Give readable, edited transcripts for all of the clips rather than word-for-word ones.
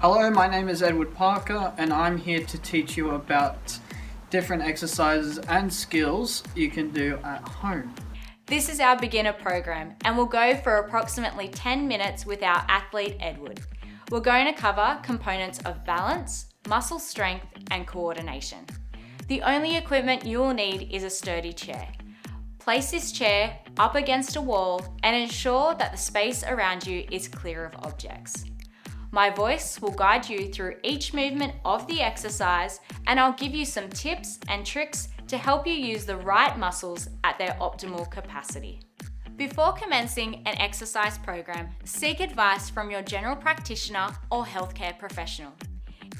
Hello, my name is Edward Parker and I'm here to teach you about different exercises and skills you can do at home. This is our beginner program and we'll go for approximately 10 minutes with our athlete Edward. We're going to cover components of balance, muscle strength and coordination. The only equipment you will need is a sturdy chair. Place this chair up against a wall and ensure that the space around you is clear of objects. My voice will guide you through each movement of the exercise and I'll give you some tips and tricks to help you use the right muscles at their optimal capacity. Before commencing an exercise program, seek advice from your general practitioner or healthcare professional.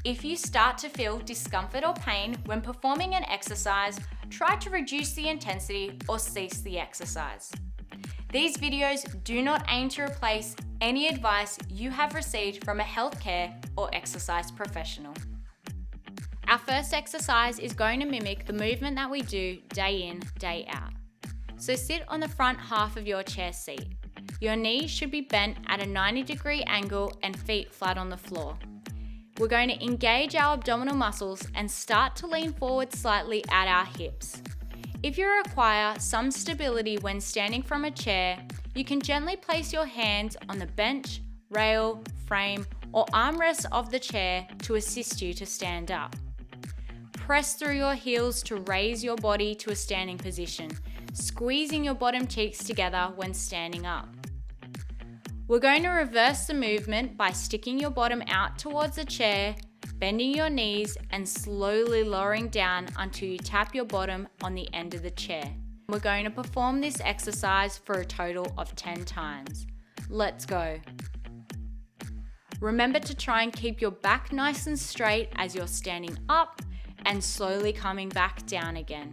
If you start to feel discomfort or pain when performing an exercise, try to reduce the intensity or cease the exercise. These videos do not aim to replace any advice you have received from a healthcare or exercise professional. Our first exercise is going to mimic the movement that we do day in, day out. So sit on the front half of your chair seat. Your knees should be bent at a 90-degree angle and feet flat on the floor. We're going to engage our abdominal muscles and start to lean forward slightly at our hips. If you require some stability when standing from a chair, you can gently place your hands on the bench, rail, frame, or armrest of the chair to assist you to stand up. Press through your heels to raise your body to a standing position, squeezing your bottom cheeks together when standing up. We're going to reverse the movement by sticking your bottom out towards the chair, bending your knees and slowly lowering down until you tap your bottom on the end of the chair. We're going to perform this exercise for a total of 10 times. Let's go. Remember to try and keep your back nice and straight as you're standing up and slowly coming back down again.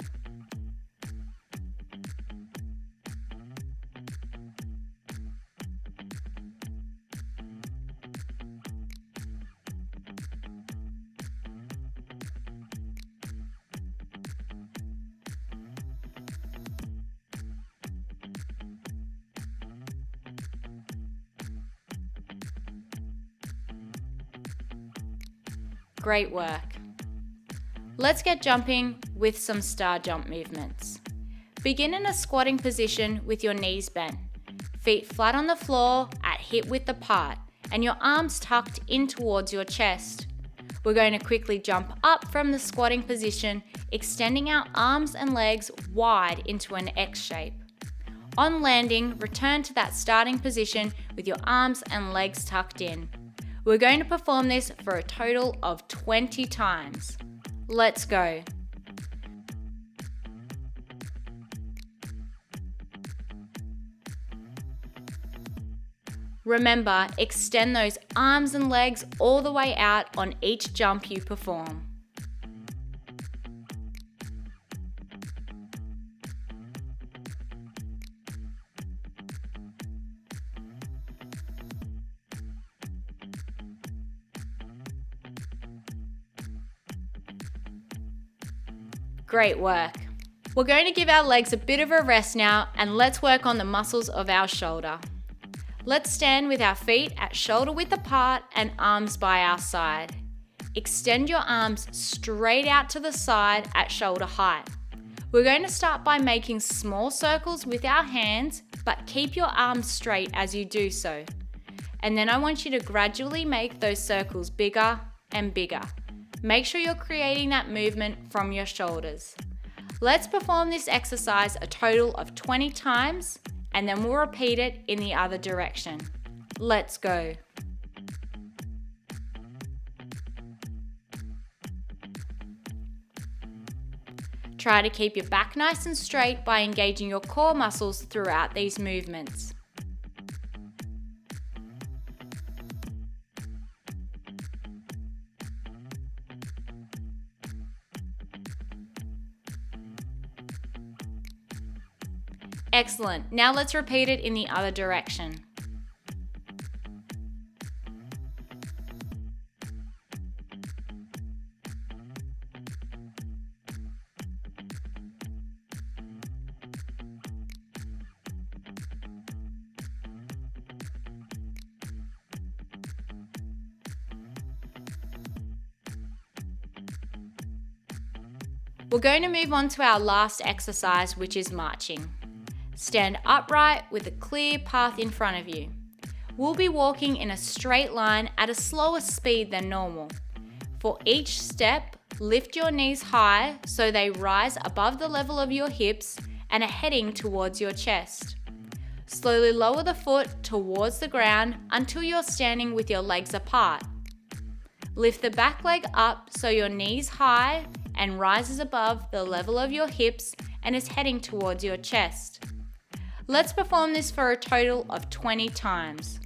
Great work. Let's get jumping with some star jump movements. Begin in a squatting position with your knees bent, feet flat on the floor at hip width apart, and your arms tucked in towards your chest. We're going to quickly jump up from the squatting position, extending our arms and legs wide into an X shape. On landing, return to that starting position with your arms and legs tucked in. We're going to perform this for a total of 20 times. Let's go. Remember, extend those arms and legs all the way out on each jump you perform. Great work. We're going to give our legs a bit of a rest now and let's work on the muscles of our shoulder. Let's stand with our feet at shoulder width apart and arms by our side. Extend your arms straight out to the side at shoulder height. We're going to start by making small circles with our hands, but keep your arms straight as you do so. And then I want you to gradually make those circles bigger and bigger. Make sure you're creating that movement from your shoulders. Let's perform this exercise a total of 20 times and then we'll repeat it in the other direction. Let's go. Try to keep your back nice and straight by engaging your core muscles throughout these movements. Excellent. Now let's repeat it in the other direction. We're going to move on to our last exercise, which is marching. Stand upright with a clear path in front of you. We'll be walking in a straight line at a slower speed than normal. For each step, lift your knees high so they rise above the level of your hips and are heading towards your chest. Slowly lower the foot towards the ground until you're standing with your legs apart. Lift the back leg up so your knees high and rises above the level of your hips and is heading towards your chest. Let's perform this for a total of 20 times.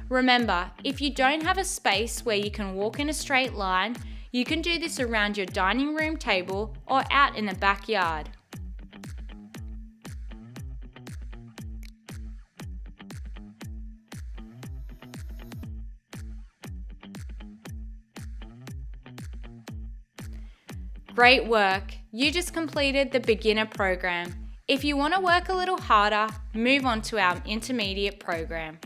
Remember, if you don't have a space where you can walk in a straight line, you can do this around your dining room table or out in the backyard. Great work! You just completed the beginner program. If you want to work a little harder, move on to our intermediate program.